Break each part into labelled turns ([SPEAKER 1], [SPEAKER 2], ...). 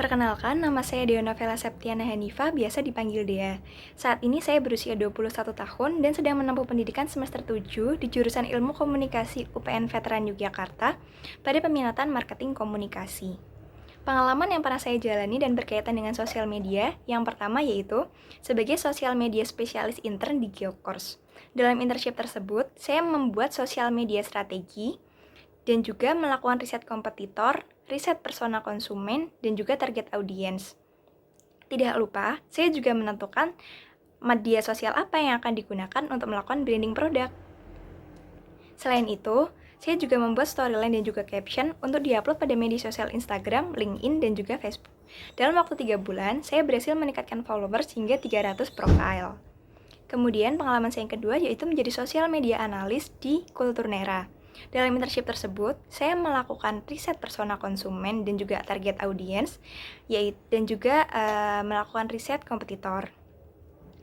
[SPEAKER 1] Perkenalkan, nama saya Dea Novela Septiana Hanifah, biasa dipanggil Dea. Saat ini saya berusia 21 tahun dan sedang menempuh pendidikan semester 7 di jurusan Ilmu Komunikasi UPN Veteran Yogyakarta pada peminatan Marketing Komunikasi. Pengalaman yang pernah saya jalani dan berkaitan dengan sosial media, yang pertama yaitu sebagai sosial media spesialis intern di Geocourse. Dalam internship tersebut, saya membuat sosial media strategi dan juga melakukan riset kompetitor, riset persona konsumen, dan juga target audiens. Tidak lupa, saya juga menentukan media sosial apa yang akan digunakan untuk melakukan branding produk. Selain itu, saya juga membuat storyline dan juga caption untuk diupload pada media sosial Instagram, LinkedIn, dan juga Facebook. Dalam waktu 3 bulan, saya berhasil meningkatkan followers hingga 300 profile. Kemudian pengalaman saya yang kedua yaitu menjadi sosial media analis di Kulturnera. Dalam internship tersebut, saya melakukan riset persona konsumen dan juga target audiens, dan juga melakukan riset kompetitor.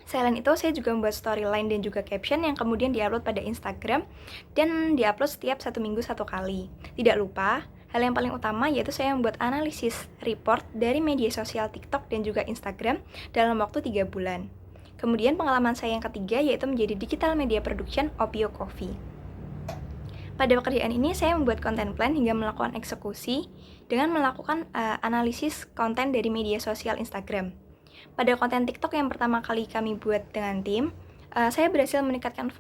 [SPEAKER 1] Selain itu, saya juga membuat storyline dan juga caption yang kemudian diupload pada Instagram dan diupload setiap 1 minggu 1 kali. Tidak lupa, hal yang paling utama yaitu saya membuat analisis report dari media sosial TikTok dan juga Instagram dalam waktu 3 bulan. Kemudian pengalaman saya yang ketiga yaitu menjadi digital media production Opio Coffee. Pada pekerjaan ini, saya membuat konten plan hingga melakukan eksekusi dengan melakukan analisis konten dari media sosial Instagram. Pada konten TikTok yang pertama kali kami buat dengan tim, saya berhasil meningkatkan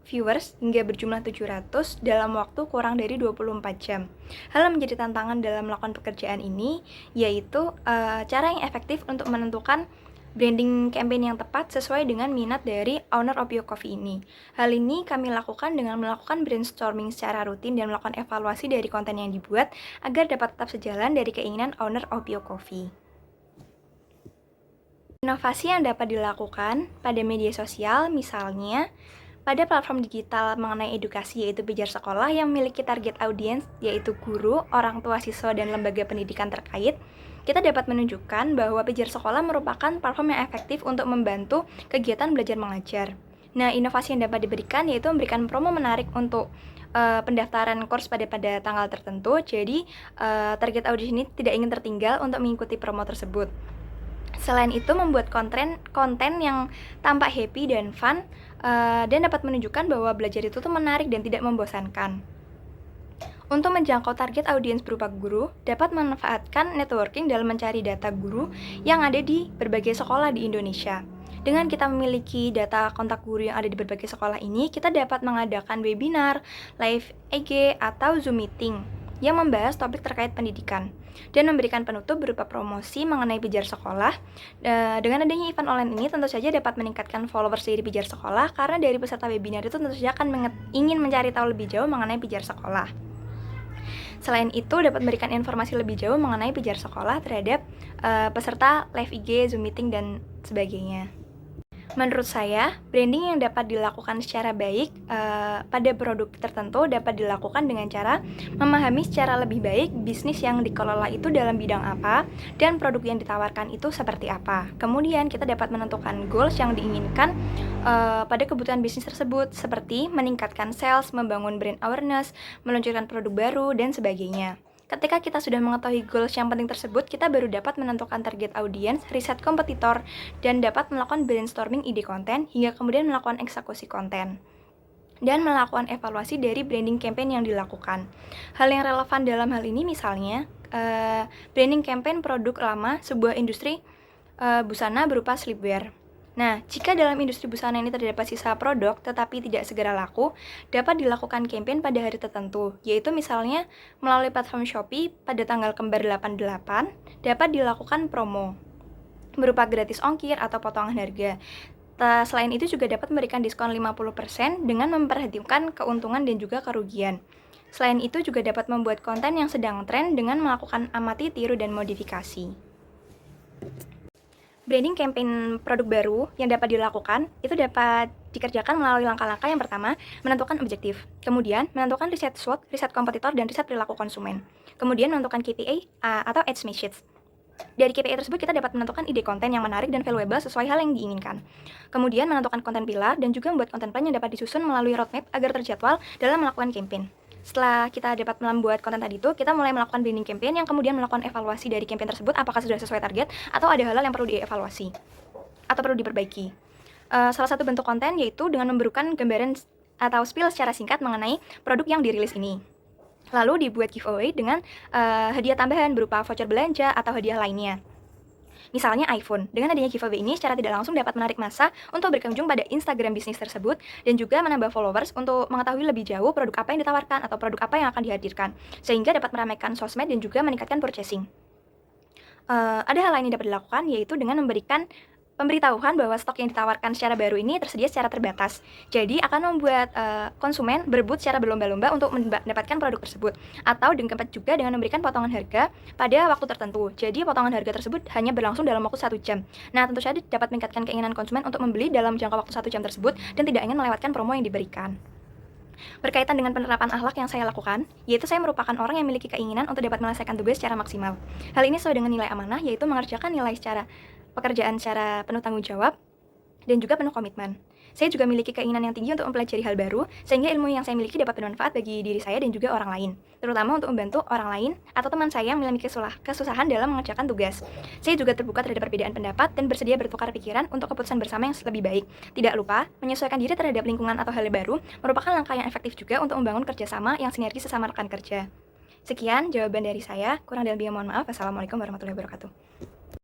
[SPEAKER 1] viewers hingga berjumlah 700 dalam waktu kurang dari 24 jam. Hal yang menjadi tantangan dalam melakukan pekerjaan ini yaitu cara yang efektif untuk menentukan branding campaign yang tepat sesuai dengan minat dari owner Opio Coffee ini. Hal ini kami lakukan dengan melakukan brainstorming secara rutin dan melakukan evaluasi dari konten yang dibuat agar dapat tetap sejalan dari keinginan owner Opio Coffee. Inovasi yang dapat dilakukan pada media sosial misalnya pada platform digital mengenai edukasi yaitu Pijar Sekolah yang memiliki target audiens yaitu guru, orang tua siswa, dan lembaga pendidikan terkait, kita dapat menunjukkan bahwa Pijar Sekolah merupakan platform yang efektif untuk membantu kegiatan belajar mengajar. Nah, inovasi yang dapat diberikan yaitu memberikan promo menarik untuk pendaftaran course pada tanggal tertentu, jadi target audiens ini tidak ingin tertinggal untuk mengikuti promo tersebut. Selain itu, membuat konten yang tampak happy dan fun dan dapat menunjukkan bahwa belajar itu tuh menarik dan tidak membosankan. Untuk menjangkau target audiens berupa guru, dapat memanfaatkan networking dalam mencari data guru yang ada di berbagai sekolah di Indonesia. Dengan kita memiliki data kontak guru yang ada di berbagai sekolah ini, kita dapat mengadakan webinar, live IG, atau Zoom meeting yang membahas topik terkait pendidikan dan memberikan penutup berupa promosi mengenai Pijar Sekolah. Dengan adanya event online ini tentu saja dapat meningkatkan followers dari Pijar Sekolah karena dari peserta webinar itu tentu saja akan ingin mencari tahu lebih jauh mengenai Pijar Sekolah. Selain itu, dapat memberikan informasi lebih jauh mengenai Pijar Sekolah terhadap peserta live IG, Zoom meeting, dan sebagainya. Menurut saya, branding yang dapat dilakukan secara baik pada produk tertentu dapat dilakukan dengan cara memahami secara lebih baik bisnis yang dikelola itu dalam bidang apa dan produk yang ditawarkan itu seperti apa. Kemudian kita dapat menentukan goals yang diinginkan pada kebutuhan bisnis tersebut seperti meningkatkan sales, membangun brand awareness, meluncurkan produk baru, dan sebagainya. Ketika kita sudah mengetahui goals yang penting tersebut, kita baru dapat menentukan target audiens, riset kompetitor, dan dapat melakukan brainstorming ide konten, hingga kemudian melakukan eksekusi konten dan melakukan evaluasi dari branding campaign yang dilakukan. Hal yang relevan dalam hal ini misalnya, branding campaign produk lama sebuah industri busana berupa sleepwear. Nah, jika dalam industri busana ini terdapat sisa produk tetapi tidak segera laku, dapat dilakukan campaign pada hari tertentu, yaitu misalnya melalui platform Shopee pada tanggal kembar 88 dapat dilakukan promo berupa gratis ongkir atau potongan harga. Selain itu juga dapat memberikan diskon 50% dengan memperhatikan keuntungan dan juga kerugian. Selain itu juga dapat membuat konten yang sedang tren dengan melakukan amati, tiru, dan modifikasi. Branding campaign produk baru yang dapat dilakukan itu dapat dikerjakan melalui langkah-langkah yang pertama, menentukan objektif. Kemudian, menentukan riset SWOT, riset kompetitor, dan riset perilaku konsumen. Kemudian, menentukan KPI atau Ads Message. Dari KPI tersebut, kita dapat menentukan ide konten yang menarik dan valuable sesuai hal yang diinginkan. Kemudian, menentukan konten pilar dan juga membuat konten plan yang dapat disusun melalui roadmap agar terjadwal dalam melakukan campaign. Setelah kita dapat membuat konten tadi itu, kita mulai melakukan branding campaign yang kemudian melakukan evaluasi dari campaign tersebut apakah sudah sesuai target atau ada hal-hal yang perlu dievaluasi atau perlu diperbaiki. Salah satu bentuk konten yaitu dengan memberikan gambaran atau spill secara singkat mengenai produk yang dirilis ini. Lalu dibuat giveaway dengan hadiah tambahan berupa voucher belanja atau hadiah lainnya. Misalnya iPhone. Dengan adanya giveaway ini secara tidak langsung dapat menarik massa untuk berkunjung pada Instagram bisnis tersebut dan juga menambah followers untuk mengetahui lebih jauh produk apa yang ditawarkan atau produk apa yang akan dihadirkan, sehingga dapat meramaikan sosmed dan juga meningkatkan purchasing. Ada hal lain yang dapat dilakukan yaitu dengan memberikan pemberitahuan bahwa stok yang ditawarkan secara baru ini tersedia secara terbatas. Jadi akan membuat konsumen berebut secara berlomba-lomba untuk mendapatkan produk tersebut. Atau keempat juga dengan memberikan potongan harga pada waktu tertentu. Jadi potongan harga tersebut hanya berlangsung dalam waktu 1 jam. Nah, tentu saja dapat meningkatkan keinginan konsumen untuk membeli dalam jangka waktu 1 jam tersebut dan tidak ingin melewatkan promo yang diberikan. Berkaitan dengan penerapan akhlak yang saya lakukan, yaitu saya merupakan orang yang memiliki keinginan untuk dapat menyelesaikan tugas secara maksimal. Hal ini sesuai dengan nilai amanah, yaitu mengerjakan pekerjaan secara penuh tanggung jawab dan juga penuh komitmen. Saya juga memiliki keinginan yang tinggi untuk mempelajari hal baru, sehingga ilmu yang saya miliki dapat bermanfaat bagi diri saya dan juga orang lain, terutama untuk membantu orang lain atau teman saya yang mengalami kesusahan dalam mengerjakan tugas. Saya juga terbuka terhadap perbedaan pendapat dan bersedia bertukar pikiran untuk keputusan bersama yang lebih baik. Tidak lupa, menyesuaikan diri terhadap lingkungan atau hal baru merupakan langkah yang efektif juga untuk membangun kerjasama yang sinergi sesama rekan kerja. Sekian jawaban dari saya, kurang dan lebihnya mohon maaf. Wassalamualaikum warahmatullahi wabarakatuh.